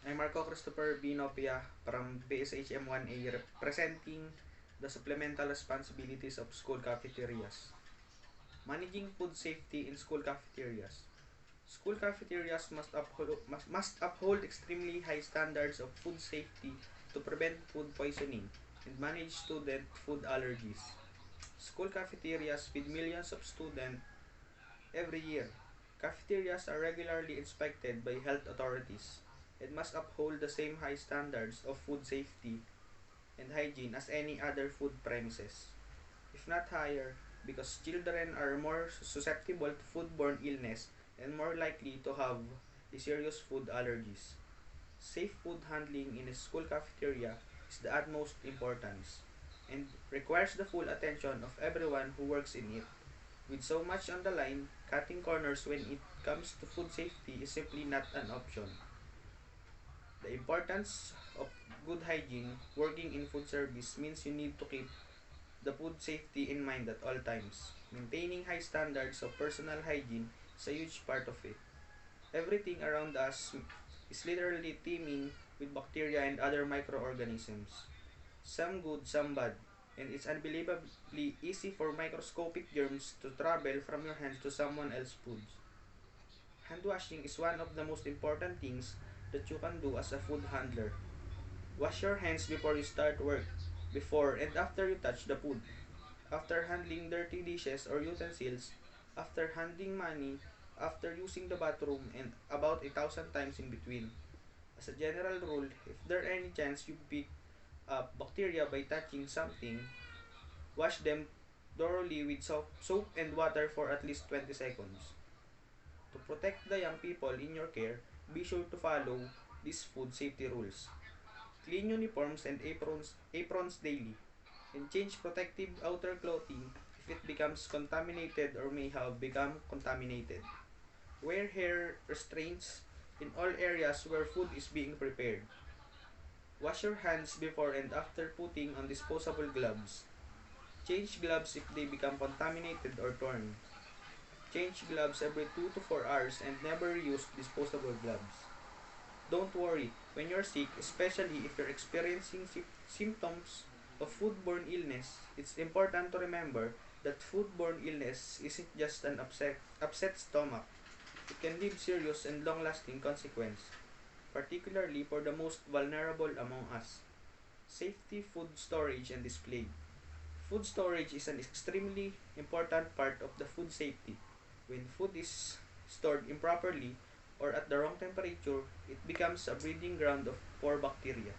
I'm Marco Christopher B. NOPIA from BSHM 1A representing the supplemental responsibilities of school cafeterias. Managing food safety in school cafeterias. School cafeterias must uphold extremely high standards of food safety to prevent food poisoning and manage student food allergies. School cafeterias feed millions of students every year. Cafeterias are regularly inspected by health authorities and must uphold the same high standards of food safety and hygiene as any other food premises, if not higher, because children are more susceptible to foodborne illness and more likely to have a serious food allergies. Safe food handling in a school cafeteria is the utmost importance and requires the full attention of everyone who works in it. With so much on the line, cutting corners when it comes to food safety is simply not an option. The importance of good hygiene working in food service means you need to keep the food safety in mind at all times. Maintaining high standards of personal hygiene is a huge part of it. Everything around us is literally teeming with bacteria and other microorganisms. Some good, some bad, and it's unbelievably easy for microscopic germs to travel from your hands to someone else's food. Hand washing is one of the most important things that you can do as a food handler. Wash your hands before you start work, before and after you touch the food, after handling dirty dishes or utensils, after handling money, after using the bathroom, and about 1,000 times in between. As a general rule, if there any chance you pick up bacteria by touching something, wash them thoroughly with soap and water for at least 20 seconds. To protect the young people in your care, be sure to follow these food safety rules. Clean uniforms and aprons daily, and change protective outer clothing if it becomes contaminated or may have become contaminated. Wear hair restraints in all areas where food is being prepared. Wash your hands before and after putting on disposable gloves. Change gloves if they become contaminated or torn. Change gloves every 2 to 4 hours and never use disposable gloves. Don't worry when you're sick, especially if you're experiencing symptoms of foodborne illness. It's important to remember that foodborne illness isn't just an upset stomach. It can leave serious and long-lasting consequences, particularly for the most vulnerable among us. Safety food storage and display. Food storage is an extremely important part of the food safety. When food is stored improperly or at the wrong temperature, it becomes a breeding ground of poor bacteria.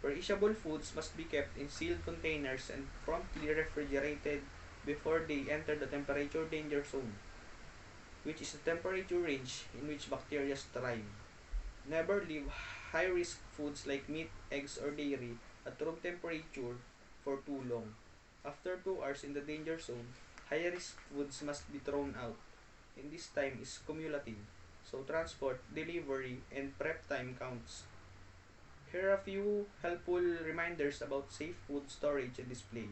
Perishable foods must be kept in sealed containers and promptly refrigerated before they enter the temperature danger zone, which is the temperature range in which bacteria thrive. Never leave high-risk foods like meat, eggs, or dairy at room temperature for too long. After 2 hours in the danger zone, high-risk foods must be thrown out, and this time is cumulative, so transport, delivery, and prep time counts. Here are a few helpful reminders about safe food storage and display.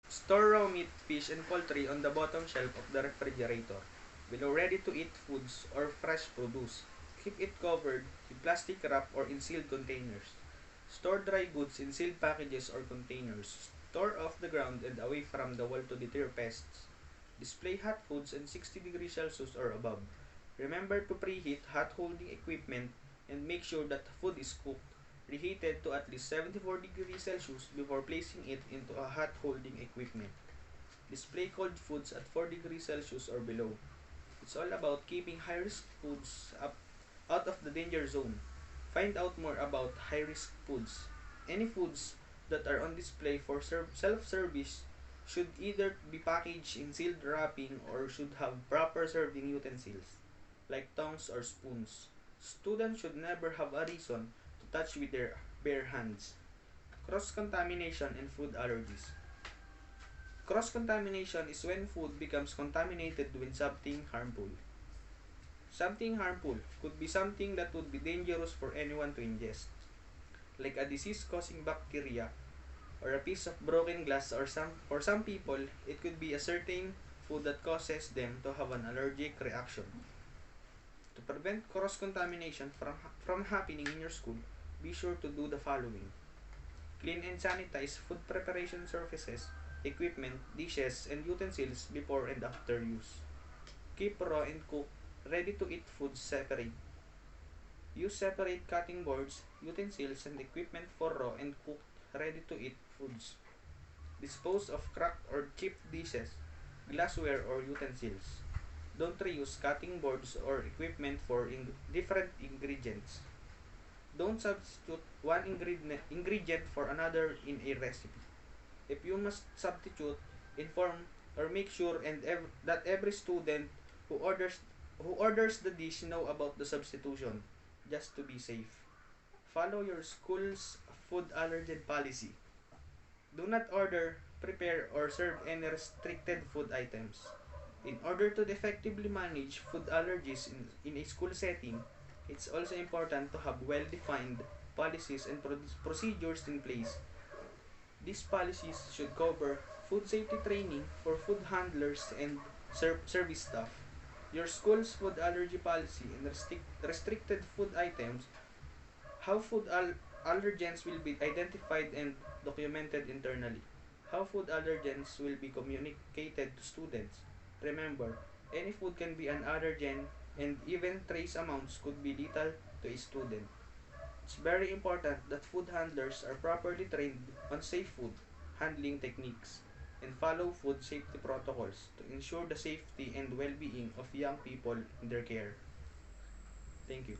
Store raw meat, fish, and poultry on the bottom shelf of the refrigerator, below ready-to-eat foods or fresh produce. Keep it covered with plastic wrap or in sealed containers. Store dry goods in sealed packages or containers. Store off the ground and away from the wall to deter pests. Display hot foods in 60 degrees Celsius or above. Remember to preheat hot holding equipment and make sure that the food is cooked, reheated to at least 74 degrees Celsius before placing it into a hot holding equipment. Display cold foods at 4 degrees Celsius or below. It's all about keeping high-risk foods out of the danger zone. Find out more about high-risk foods. Any foods that are on display for self-service should either be packaged in sealed wrapping or should have proper serving utensils, like tongs or spoons. Students should never have a reason to touch with their bare hands. Cross-contamination and food allergies. Cross-contamination is when food becomes contaminated with something harmful. Something harmful could be something that would be dangerous for anyone to ingest, like a disease-causing bacteria or a piece of broken glass, or for some people it could be a certain food that causes them to have an allergic reaction. To prevent cross-contamination from happening in your school, be sure to do the following. Clean and sanitize food preparation surfaces, equipment, dishes, and utensils before and after use. Keep raw and cooked, ready-to-eat foods separate. Use separate cutting boards, utensils, and equipment for raw and cooked, ready-to-eat foods. Dispose of cracked or chipped dishes, glassware, or utensils. Don't reuse cutting boards or equipment for different ingredients. Don't substitute one ingredient for another in a recipe. If you must substitute, inform or make sure that every student who orders the dish know about the substitution, just to be safe. Follow your school's food allergen policy. Do not order, prepare, or serve any restricted food items. In order to effectively manage food allergies in a school setting, it's also important to have well-defined policies and procedures in place. These policies should cover food safety training for food handlers and service staff. Your school's food allergy policy and restricted food items, how allergens will be identified and documented internally, how food allergens will be communicated to students. Remember, any food can be an allergen, and even trace amounts could be lethal to a student. It's very important that food handlers are properly trained on safe food handling techniques and follow food safety protocols to ensure the safety and well-being of young people in their care. Thank you.